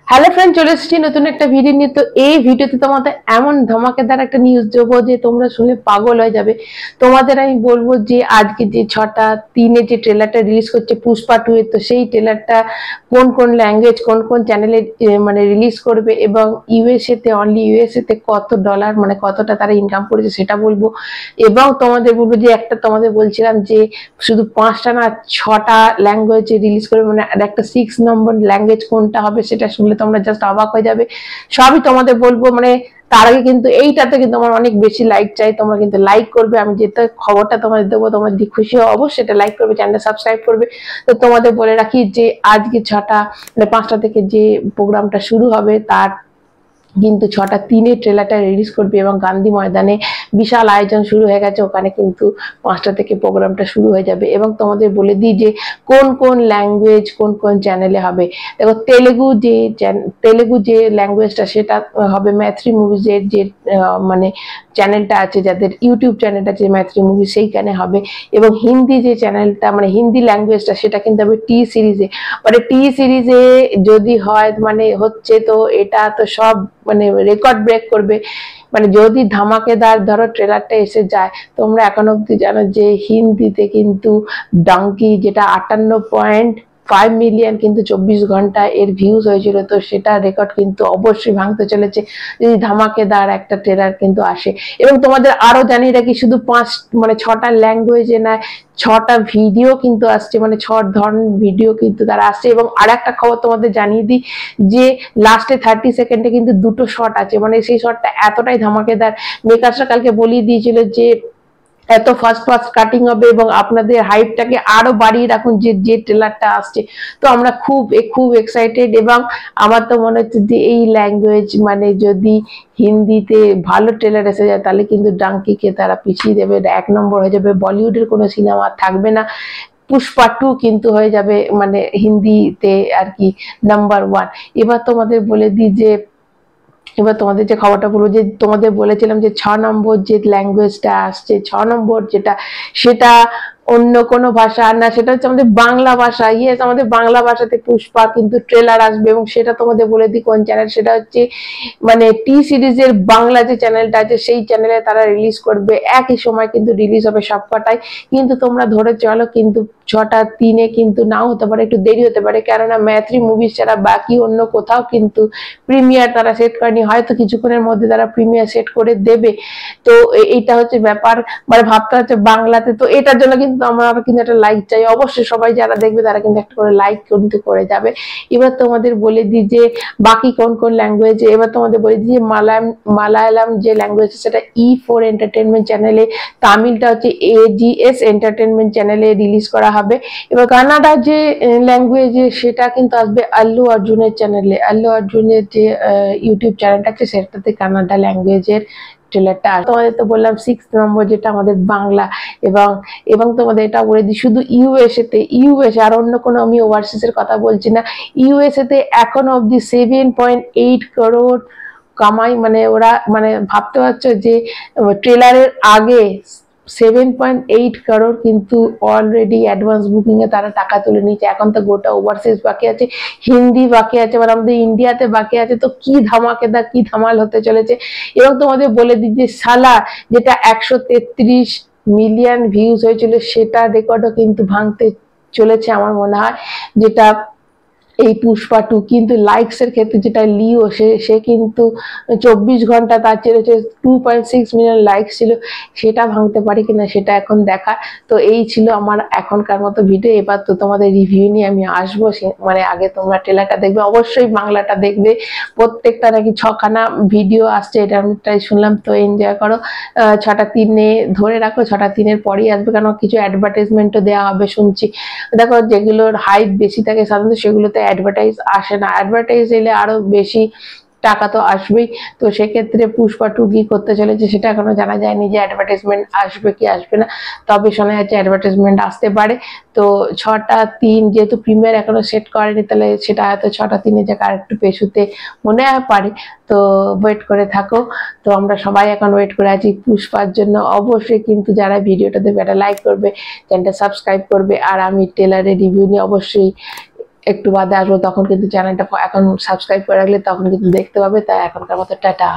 Hello friend, চলে এসেছি নতুন একটা ভিডিও নিয়ে। তো এই ভিডিওতে তোমাদের এমন ধমাকেদার একটা নিউজ দেবো যে তোমরা শুনে পাগল হয়ে যাবে। তোমাদের আমি বলবো যে আজকে যে 6/3 যে ট্রেলারটা রিলিজ করছে পুষ্পা 2 এর, তো সেই ট্রেলারটা কোন কোন ল্যাঙ্গুয়েজ কোন কোন চ্যানেলে মানে রিলিজ করবে, এবং ইউএসএ তে অনলি ইউএসএ তে কত ডলার মানে কতটা তারা ইনকাম করেছে সেটা বলবো। এবং তোমাদের বলবো যে একটা তোমাদের বলছিলাম যে শুধু 5টা না 6টা ল্যাঙ্গুয়েজে রিলিজ করবে, মানে একটা 6 নম্বর ল্যাঙ্গুয়েজ কোনটা হবে সেটা শুনলে তোমরা জাস্ট অবাক হয়ে যাবে। সবই তোমাদের বলবো। মানে তার আগে কিন্তু এইটাতে কিন্তু আমার অনেক বেশি লাইক চাই, তোমরা কিন্তু লাইক করবে। আমি যেটা খবরটা তোমাদের দেবো তোমরা যদি খুশি হও অবশ্যই এটা লাইক করবে, চ্যানেলটা সাবস্ক্রাইব করবে। তো তোমাদের বলে রাখি যে আজকে 6টা মানে 5টা থেকে যে প্রোগ্রামটা শুরু হবে তার কিন্তু 6/3 ট্রেলারটা রিলিজ করবে, এবং গান্ধী ময়দানে বিশাল আয়োজন শুরু হয়ে গেছে। ওখানে কিন্তু 5টা থেকে প্রোগ্রামটা শুরু হয়ে যাবে। এবং তোমাদের বলে দিই যে কোন কোন ল্যাঙ্গুয়েজ কোন কোন চ্যানেলে হবে। দেখো, তেলেগু যে ল্যাঙ্গুয়েজটা সেটা হবে ম্যাথ্রি মুভিজের যে মানে চ্যানেলটা আছে, যাদের ইউটিউব চ্যানেলটা আছে ম্যাথ্রি মুভি, সেইখানে হবে। এবং হিন্দি যে চ্যানেলটা মানে হিন্দি ল্যাঙ্গুয়েজটা সেটা কিন্তু হবে টি সিরিজে। মানে টি সিরিজে যদি হয় মানে হচ্ছে, তো এটা তো সব মানে রেকর্ড ব্রেক করবে। মানে যদি ধামাকেদার ধরো ট্রেলারটা এসে যায়, তোমরা এখন অব্দি জানো যে হিন্দিতে কিন্তু ডাঙ্কি যেটা 58.5 মিলিয়ন কিন্তু 24 ঘন্টা এর ভিউজ হয়েছিল, তো সেটা রেকর্ড কিন্তু অবশ্যই ভাঙতে চলেছে যদি ধামাকেদার একটা ট্রেলার কিন্তু আসে। এবং তোমাদের আরো জানিয়ে রাখি, শুধু 6টা ল্যাঙ্গুয়েজে না 6টা ভিডিও কিন্তু আসছে, মানে 6 ধরনের ভিডিও কিন্তু তারা আসছে। এবং আর একটা খবর তোমাদের জানিয়ে দিই যে লাস্টে 30 সেকেন্ডে কিন্তু 2টো শট আছে, মানে সেই শটটা এতটাই ধামাকেদার। মেকার্সরা কালকে বলিয়ে দিয়েছিল যে এত ফাস্ট ফাস্ট কাটিং হবে, এবং আপনাদের হাইপটাকে আরো বাড়িয়ে রাখুন যে যে ট্রেলারটা আসছে। তো আমরা খুব খুব এক্সাইটেড। এবং আমার তো মনে হচ্ছে যে এই ল্যাঙ্গুয়েজ মানে যদি হিন্দিতে ভালো ট্রেলার এসে যায় তাহলে কিন্তু ডাঙ্কিকে তারা পিছিয়ে দেবে, 1 নম্বর হয়ে যাবে। বলিউডের কোনো সিনেমা থাকবে না, পুষ্পা 2 কিন্তু হয়ে যাবে মানে হিন্দিতে আর কি নাম্বার 1। এবার তোমাদের বলে দিই যে এবার তোমাদের যে খবরটা বলবো যে তোমাদের বলেছিলাম যে 6 নম্বর যে ল্যাঙ্গুয়েজটা আসছে, 6 নম্বর যেটা সেটা অন্য কোনো ভাষা না, সেটা হচ্ছে আমাদের বাংলা ভাষা। ইয়েস, আমাদের বাংলা ভাষাতে পুষ্পা কিন্তু ট্রেলার আসবে। এবং সেটা তোমাদের বলে দিই কোন চ্যানেল, সেটা হচ্ছে মানে টি সিরিজের বাংলা যে চ্যানেলটা আছে সেই চ্যানেলে তারা রিলিজ করবে। একই সময় কিন্তু রিলিজ হবে সবকটাই। কিন্তু তোমরা ধরে চলো কিন্তু 6/3 কিন্তু নাও হতে পারে, একটু দেরি হতে পারে, কেননা ম্যাথ্রি মুভিজ ছাড়া বাকি অন্য কোথাও কিন্তু প্রিমিয়ার তারা সেট করেনি। হয়তো কিছুক্ষণের মধ্যে তারা প্রিমিয়ার সেট করে দেবে। তো এইটা হচ্ছে ব্যাপার, মানে ভাবতে হচ্ছে বাংলাতে। তো এটার জন্য কিন্তু আমরা কিন্তু একটা লাইক চাই অবশ্যই। সবাই যারা দেখবে তারা কিন্তু একটা করে লাইক কিন্তু করে যাবে। এবার তোমাদের বলে দিই যে বাকি কোন কোন ল্যাঙ্গুয়েজে। এবার তোমাদের বলে দিই যে মালায়ালাম যে ল্যাঙ্গুয়েজ সেটা E4 এন্টারটেনমেন্ট চ্যানেলে, তামিলটা হচ্ছে AGS এন্টারটেনমেন্ট চ্যানেলে রিলিজ করা হবে। এবার কানাডা যে ল্যাঙ্গুয়েজে সেটা কিন্তু আসবে আল্লু অর্জুনের চ্যানেলে। আল্লু অর্জুনের যে ইউটিউব চ্যানেলটা আছে সেটাতে কানাডা ল্যাঙ্গুয়েজের ট্রেলারটা। তোমাদের তো বললাম 6 নম্বর যেটা আমাদের বাংলা। এবং এবং তোমাদের এটা বলে দিই শুধু ইউএসএ আর অন্য কোনো আমি ওভারসিজ এর কথা বলছি না। ইউএসএ তে এখনো অব্দি 7.8 করোড় কামাই, মানে ওরা মানে ভাবতে পারছো যে ট্রেলারের আগে 7.8 করোড় কিন্তু অলরেডি অ্যাডভান্স বুকিং এ তারা টাকা তুলে নিয়েছে। এখন তো গোটা ওভারসিজ বাকি আছে, হিন্দি বাকি আছে, মানে আমাদের ইন্ডিয়াতে বাকি আছে। তো কি ধামাকেদার কি ধামাল হতে চলেছে। এবং তোমাদের বলে দিই যে সালা যেটা 133 মিলিয়ন ভিউজ হয়েছিল সেটা রেকর্ডও কিন্তু ভাঙতে চলেছে আমার মনে হয়। যেটা এই পুষ্পা 2 কিন্তু লাইকস এর ক্ষেত্রে যেটা লিও সে কিন্তু 24 ঘন্টা তার চেয়েছে 2.6 মিলিয়ন লাইকস ছিল, সেটা ভাঙতে পারি কিনা সেটা এখন দেখা। তো এই ছিল আমার এখনকার মতো ভিডিও। এবার তো তোমাদের রিভিউ নিয়ে আমি আসবো। মানে আগে তোমরা ট্রেলারটা দেখবে, অবশ্যই বাংলাটা দেখবে। প্রত্যেকটা নাকি 6খানা ভিডিও আসছে, এটা আমি তাই শুনলাম। তো এনজয় করো। 6/3 ধরে রাখো, 6/3 পরেই আসবে, কারণ কিছু অ্যাডভার্টাইজমেন্টও দেওয়া হবে শুনছি। দেখো, যেগুলোর হাইপ বেশি থাকে সাধারণত সেগুলোতে অ্যাডভার্টাইজ আসে না। অ্যাডভার্টাইজ এলে আরো বেশি টাকা তো আসবেই। তো সেক্ষেত্রে পুষ্পা 2 কি করতে চলেছে সেটা এখনো জানা যায়নি যে অ্যাডভার্টাইজমেন্ট আসবে কি আসবে না, তবে শোনা যাচ্ছে অ্যাডভার্টাইজমেন্ট আসতে পারে। তো 6/3 যেহেতু প্রিমিয়ার এখনো সেট করেনি, তাহলে সেটা হয়তো 6/3 জায়গায় আরেকটু পেছুতে মনে হয় পারে। তো ওয়েট করে থাকো। তো আমরা সবাই এখন ওয়েট করে আছি পুষ্পার জন্য। অবশ্যই কিন্তু যারা ভিডিওটা দেখবে একটা লাইক করবে, চ্যানেলটা সাবস্ক্রাইব করবে, আর আমি ট্রেলারের রিভিউ নিয়ে অবশ্যই একটু বাদে আসবো, তখন কিন্তু চ্যানেলটা এখন সাবস্ক্রাইব করে রাখলে তখন কিন্তু দেখতে পাবে। তাই এখনকার মতো টাটা।